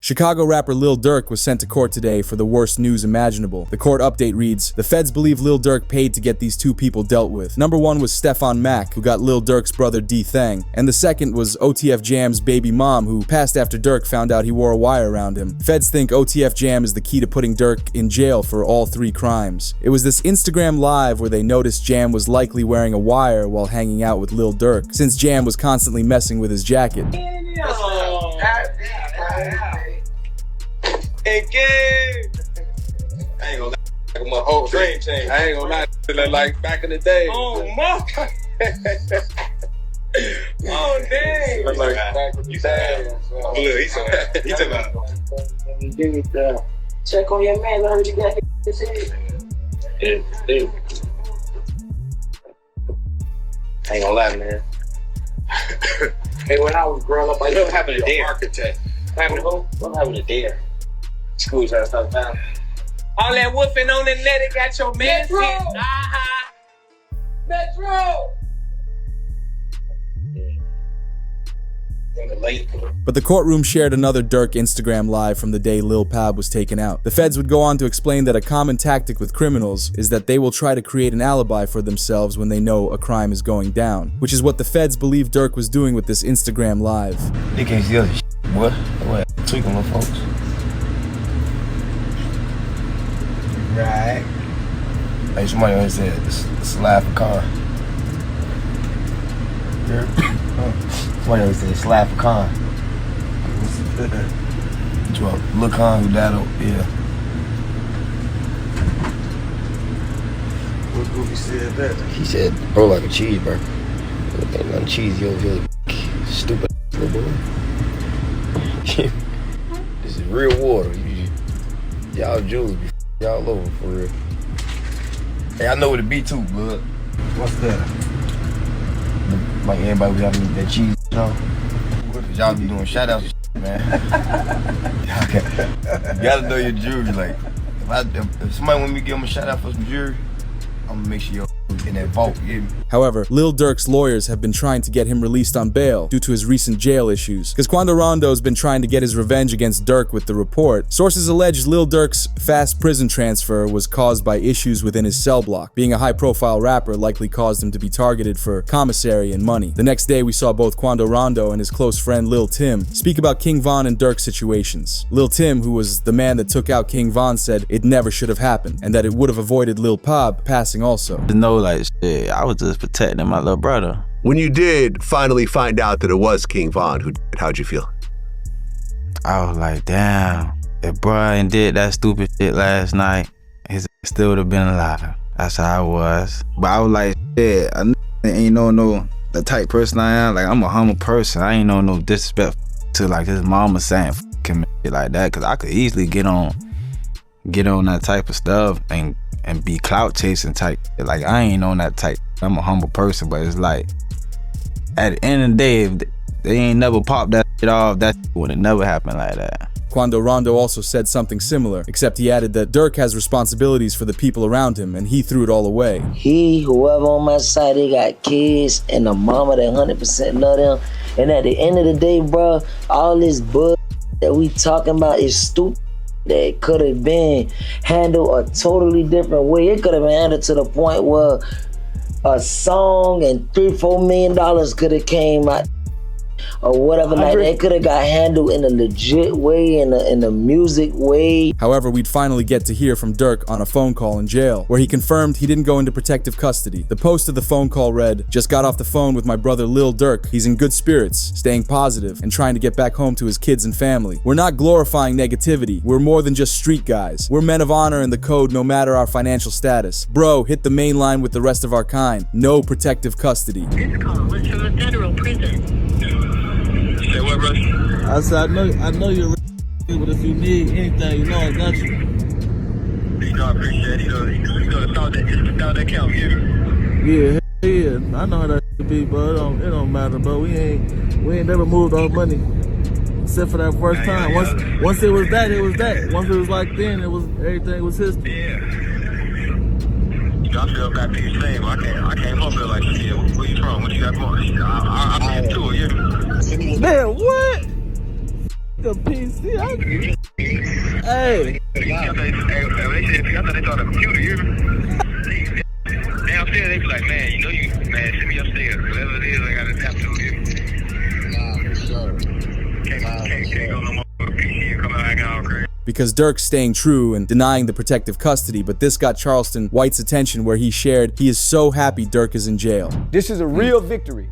Chicago rapper Lil Durk was sent to court today for the worst news imaginable. The court update reads, the feds believe Lil Durk paid to get these two people dealt with. Number one was Stefan Mack, who got Lil Durk's brother D-Thang, and the second was OTF Jam's baby mom, who passed after Durk found out he wore a wire around him. Feds think OTF Jam is the key to putting Durk in jail for all three crimes. It was this Instagram live where they noticed Jam was likely wearing a wire while hanging out with Lil Durk, since Jam was constantly messing with his jacket. I ain't gonna lie, my whole dream changed. I ain't gonna lie, like back in the day. Oh, my. Oh, dang. Like back in the day. Look, he took out. Check on your man, I heard you got his head. Yeah. I ain't gonna lie, man. Hey, when I was growing up, I used to have a dare. Architect. What happened to dare? School trying to stop time. All that whooping on the net, it got your man Metro! Uh-huh. Metro! But the courtroom shared another Durk Instagram live from the day Lil Pab was taken out. The feds would go on to explain that a common tactic with criminals is that they will try to create an alibi for themselves when they know a crime is going down, which is what the feds believe Durk was doing with this Instagram live. They can't see other shit, boy. What? Tweaking little folks. Right. Hey, somebody always said, slap a car. Somebody always said, slap a car. Look on who that, yeah. What Goofy said that? He said, bro, like a cheeseburger. Ain't nothing cheesy over here, stupid little boy. This is real water. Y'all jewels be y'all over for real. Hey, I know what it be too, bud. What's that? Like everybody be having that cheese, you know? Y'all be doing shout outs and shit, man. You gotta know your jewelry. Like, if somebody want me to give them a shout out for some jewelry, I'm gonna make sure you're in that vault, you hear me? However, Lil Durk's lawyers have been trying to get him released on bail due to his recent jail issues. Because Quando Rondo's been trying to get his revenge against Durk with the report. Sources allege Lil Durk's fast prison transfer was caused by issues within his cell block. Being a high-profile rapper likely caused him to be targeted for commissary and money. The next day, we saw both Quando Rondo and his close friend Lil Tim speak about King Von and Durk's situations. Lil Tim, who was the man that took out King Von, said it never should have happened, and that it would have avoided Lil Pab passing also. No, like, shit, I was just protecting my little brother. When you did finally find out that it was King Von who did it, how'd you feel? I was like, damn, if Brian did that stupid shit last night, he still would have been alive. That's how I was. But I was like, shit, I ain't no the type person I am. Like, I'm a humble person. I ain't no disrespect to like his mama saying f him and shit like that. Cause I could easily get on that type of stuff and be clout chasing type. Like, I ain't on that type. I'm a humble person, but it's like, at the end of the day, if they ain't never popped that shit off, that would have never happened like that. Quando Rondo also said something similar, except he added that Durk has responsibilities for the people around him, and he threw it all away. Whoever on my side, they got kids and a mama that 100% love them. And at the end of the day, bro, all this bull that we talking about is stupid. That could have been handled a totally different way. It could have been handled to the point where a song and $3-4 million could have came out or whatever. Like, it could have got handled in a legit way, in a music way. However, we'd finally get to hear from Durk on a phone call in jail, where he confirmed he didn't go into protective custody. The post of the phone call read, "Just got off the phone with my brother Lil Durk. He's in good spirits, staying positive, and trying to get back home to his kids and family. We're not glorifying negativity. We're more than just street guys. We're men of honor in the code no matter our financial status. Bro, hit the main line with the rest of our kind. No protective custody." This call is from a federal prison. Say what, brother? I said, I know you're real, but if you need anything, you know I got you. You know, I appreciate it. You know the thought that count, Yeah, I know how that be, but it don't matter, bro. We ain't never moved our money. Except for that first time. Once it was that, it was that. Once it was like then, it was everything was history. Yeah. I feel back to you same. I can't help it like shit. Where you from? What you got going? I'm in too, yeah. Man, what? nigga PC. Hey. I thought they thought a computer, you hear me? Downstairs, they be like, man, you know you, man, send me upstairs. Whatever it is, I got to tap to it. Nah, for sure. Can't go no more with a PC and come out acting all crazy. Because Durk's staying true and denying the protective custody, but this got Charleston White's attention where he shared he is so happy Durk is in jail. This is a real victory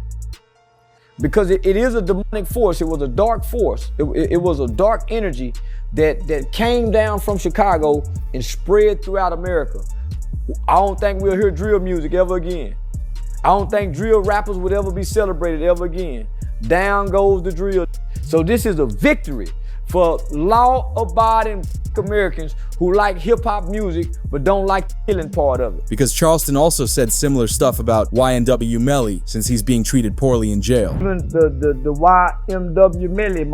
because it is a demonic force. It was a dark force. It was a dark energy that came down from Chicago and spread throughout America. I don't think we'll hear drill music ever again. I don't think drill rappers would ever be celebrated ever again. Down goes the drill. So this is a victory for law-abiding Americans who like hip-hop music but don't like the killing part of it. Because Charleston also said similar stuff about YNW Melly since he's being treated poorly in jail. Even the YMW Melly,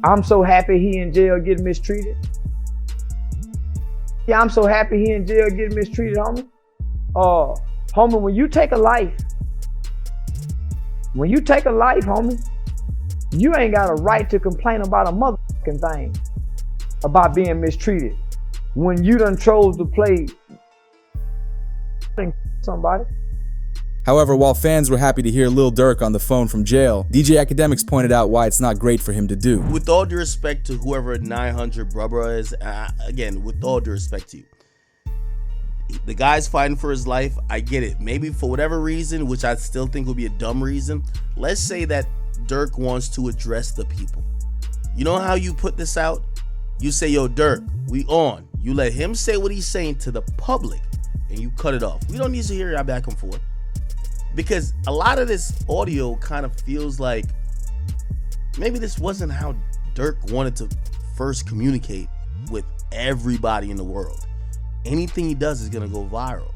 I'm so happy he in jail getting mistreated. Yeah, I'm so happy he in jail getting mistreated, homie. Homie, when you take a life, homie, you ain't got a right to complain about a motherfucking thing about being mistreated when you done chose to play somebody. However, while fans were happy to hear Lil Durk on the phone from jail, DJ Academics pointed out why it's not great for him to do. With all due respect to whoever 900 brother is, again, with all due respect to you, the guy's fighting for his life. I get it. Maybe for whatever reason, which I still think would be a dumb reason, let's say that Durk wants to address the people. You know how you put this out? You say, yo, Durk, we on. You let him say what he's saying to the public and you cut it off. We don't need to hear y'all back and forth. Because a lot of this audio kind of feels like maybe this wasn't how Durk wanted to first communicate with everybody in the world. Anything he does is gonna go viral.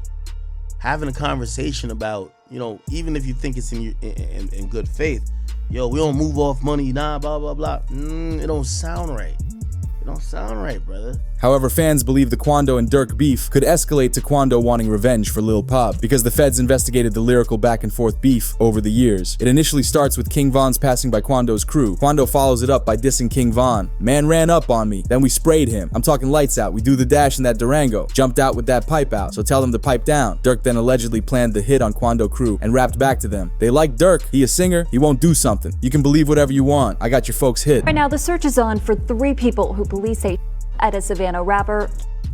Having a conversation about, you know, even if you think it's in good faith, yo, we don't move off money, nah, blah, blah, blah. It don't sound right. It don't sound right, brother. However, fans believe the Quando and Durk beef could escalate to Quando wanting revenge for Lil Pop because the feds investigated the lyrical back and forth beef over the years. It initially starts with King Von's passing by Quando's crew. Quando follows it up by dissing King Von. Man ran up on me, then we sprayed him. I'm talking lights out, we do the dash in that Durango. Jumped out with that pipe out, so tell them to pipe down. Durk then allegedly planned the hit on Quando crew and rapped back to them. They like Durk, he a singer, he won't do something. You can believe whatever you want, I got your folks hit. Right now, the search is on for 3 people who police say at a Savannah rapper,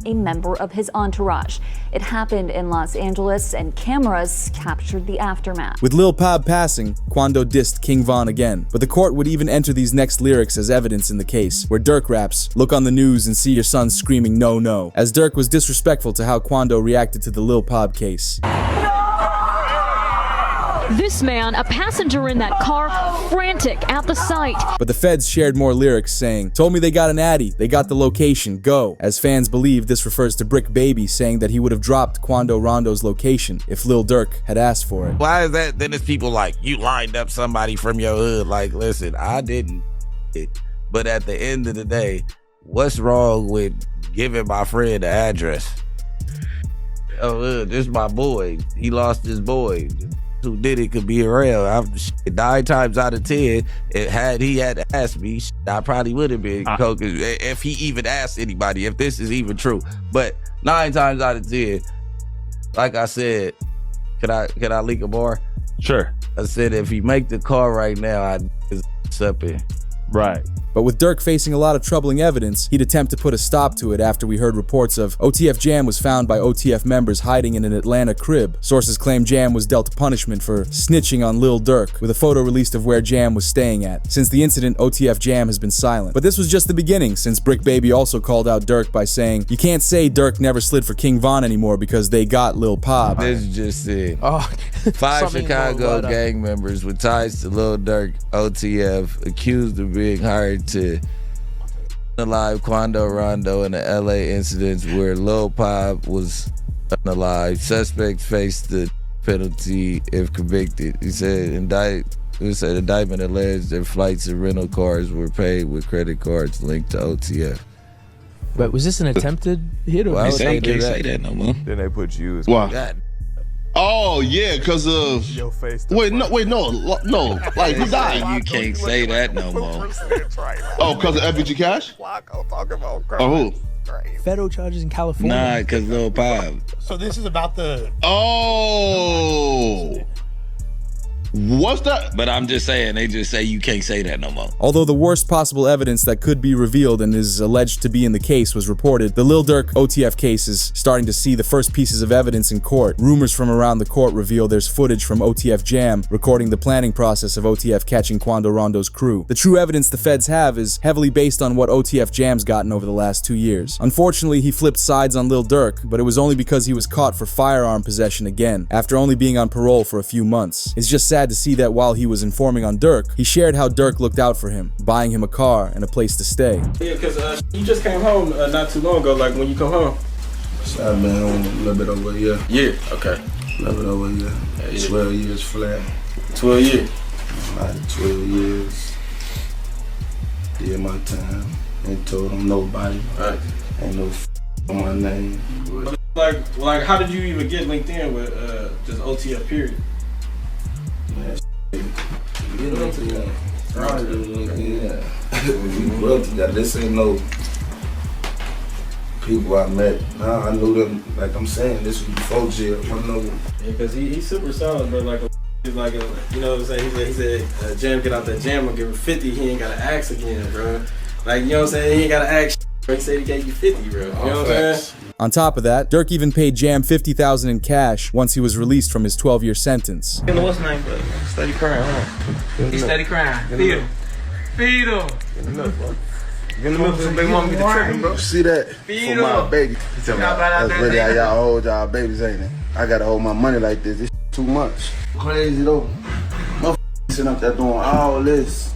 a member of his entourage. It happened in Los Angeles and cameras captured the aftermath. With Lil Pab passing, Quando dissed King Von again, but the court would even enter these next lyrics as evidence in the case, where Durk raps, "Look on the news and see your son screaming no no," as Durk was disrespectful to how Quando reacted to the Lil Pab case. This man, a passenger in that car, frantic at the sight. But the feds shared more lyrics saying, "Told me they got an Addy, they got the location, go." As fans believe this refers to Brick Baby saying that he would have dropped Quando Rondo's location if Lil Durk had asked for it. Why is that? Then it's people like, you lined up somebody from your hood. Like, listen, I didn't. But at the end of the day, what's wrong with giving my friend the address? Oh, this is my boy. He lost his boy. Who did it could be around. 9 times out of 10, had he had asked me, I probably would have been coke if he even asked anybody, if this is even true. But 9 times out of 10, like I said, can I leak a bar? Sure. I said if he make the call right now, I'd something. Right. But with Durk facing a lot of troubling evidence, he'd attempt to put a stop to it after we heard reports of OTF Jam was found by OTF members hiding in an Atlanta crib. Sources claim Jam was dealt punishment for snitching on Lil Durk, with a photo released of where Jam was staying at. Since the incident, OTF Jam has been silent. But this was just the beginning, since Brick Baby also called out Durk by saying, "You can't say Durk never slid for King Von anymore because they got Lil Pop." This is just it. 5 Chicago gang members with ties to Lil Durk OTF accused of being hired to unalive Quando Rondo in the LA incidents where Lil Pop was unalive. Suspects faced the penalty if convicted. He said indictment alleged that flights and rental cars were paid with credit cards linked to OTF. But was this an attempted hit or Well, they can't say that no more. Then they put you as Wow. God. Oh yeah, because of your face. No. Like who died? You can't say that no more. Oh, because of FBG Cash? Oh, who? Federal charges in California. Nah, because Lil Pop. So this is about the. Oh. What's that? But I'm just saying, they just say you can't say that no more. Although the worst possible evidence that could be revealed and is alleged to be in the case was reported, the Lil Durk OTF case is starting to see the first pieces of evidence in court. Rumors from around the court reveal there's footage from OTF Jam recording the planning process of OTF catching Quando Rondo's crew. The true evidence the feds have is heavily based on what OTF Jam's gotten over the last 2 years. Unfortunately, he flipped sides on Lil Durk, but it was only because he was caught for firearm possession again, after only being on parole for a few months. It's just sad to see that while he was informing on Durk, he shared how Durk looked out for him, buying him a car and a place to stay. Yeah, because you just came home not too long ago, like when you come home. I've been home a little bit over a year. Yeah, okay. A little bit over a year. Yeah. 12 years flat. 12 years? Like 12 years. Did my time. Ain't told them nobody. Right. Ain't no on my name. Like, how did you even get linked in with just OTF period? Man, get into that. We grew up together. This ain't no people I met. Nah, I knew them. Like I'm saying, this was before jail. I know. Yeah, because he's super solid, but he's like a, you know what I'm saying? He said, Jam get out that jam and give him 50. He ain't gotta ask again, bro. Like, you know what I'm saying? He ain't gotta ask. He said he gave you 50, bro. You know what I'm saying? On top of that, Durk even paid Jam $50,000 in cash once he was released from his 12-year sentence. You know what's name, but steady crying, huh? He's steady crying. Feed him. Feed him. Get him up, bro. Get him up, so they want me to trick him, bro. See that? Feed for my him. baby. That's really how y'all hold y'all babies, ain't it? I gotta hold my money like this. This too much. Crazy though. Motherfuckers sitting up there doing all this.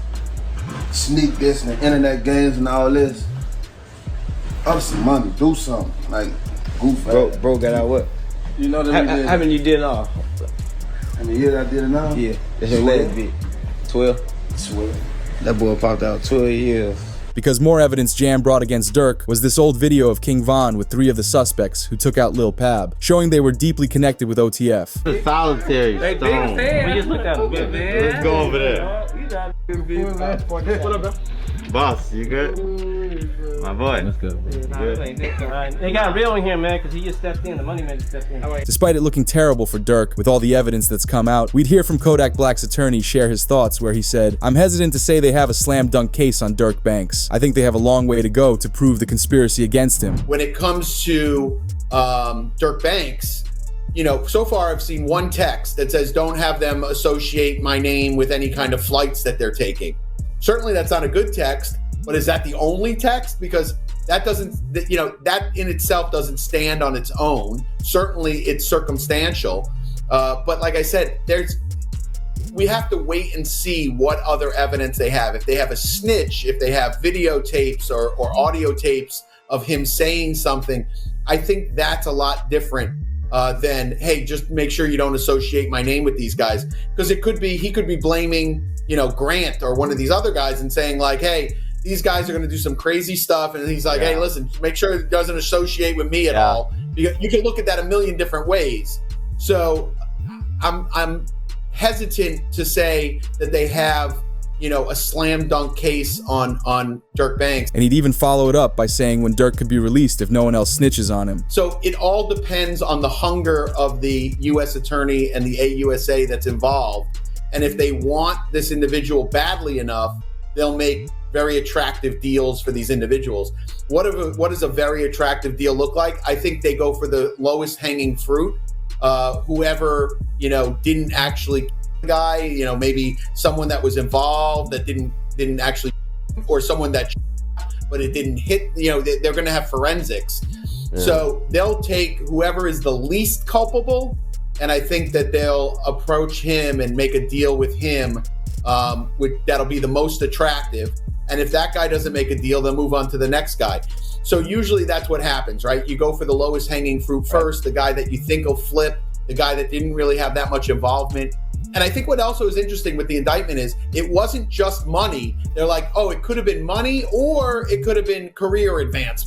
Sneak this and the internet games and all this. Up some money, do something. Like, goof. Bro got out what? You know that how many you did now? How many years I did it now? Yeah. That's your last bit. 12? 12. That boy popped out 12 years. Because more evidence Jam brought against Durk was this old video of King Von with 3 of the suspects who took out Lil Pab, showing they were deeply connected with OTF. The solitary stone. We just looked at him. Let's go over there. What up, bro? Boss, you good? My boy. Let's go. They got real in here, man, because he just stepped in. The money man just stepped in. Despite it looking terrible for Durk, with all the evidence that's come out, we'd hear from Kodak Black's attorney share his thoughts where he said, "I'm hesitant to say they have a slam dunk case on Durk Banks. I think they have a long way to go to prove the conspiracy against him." When it comes to Durk Banks, you know, so far I've seen one text that says, "Don't have them associate my name with any kind of flights that they're taking." Certainly that's not a good text, but is that the only text? Because that doesn't, you know, that in itself doesn't stand on its own. Certainly it's circumstantial. But like I said, we have to wait and see what other evidence they have. If they have a snitch, if they have videotapes or audio tapes of him saying something, I think that's a lot different than, hey, just make sure you don't associate my name with these guys. Because he could be blaming, you know, Grant or one of these other guys and saying like, hey, these guys are going to do some crazy stuff. And he's like, hey, listen, make sure it doesn't associate with me at all. You can look at that a million different ways. So I'm hesitant to say that they have, you know, a slam dunk case on Durk Banks. And he'd even follow it up by saying when Durk could be released if no one else snitches on him. So it all depends on the hunger of the U.S. attorney and the AUSA that's involved. And if they want this individual badly enough, they'll make very attractive deals for these individuals. What does a very attractive deal look like? I think they go for the lowest hanging fruit. Whoever, you know, didn't actually guy, you know, maybe someone that was involved that didn't actually, or someone that, but it didn't hit, you know, they're going to have forensics. Yeah. So they'll take whoever is the least culpable, and I think that they'll approach him and make a deal with him, that'll be the most attractive. And if that guy doesn't make a deal, they'll move on to the next guy. So usually that's what happens, right? You go for the lowest hanging fruit first, the guy that you think will flip, the guy that didn't really have that much involvement. And I think what also is interesting with the indictment is it wasn't just money. They're like, oh, it could have been money or it could have been career advancement.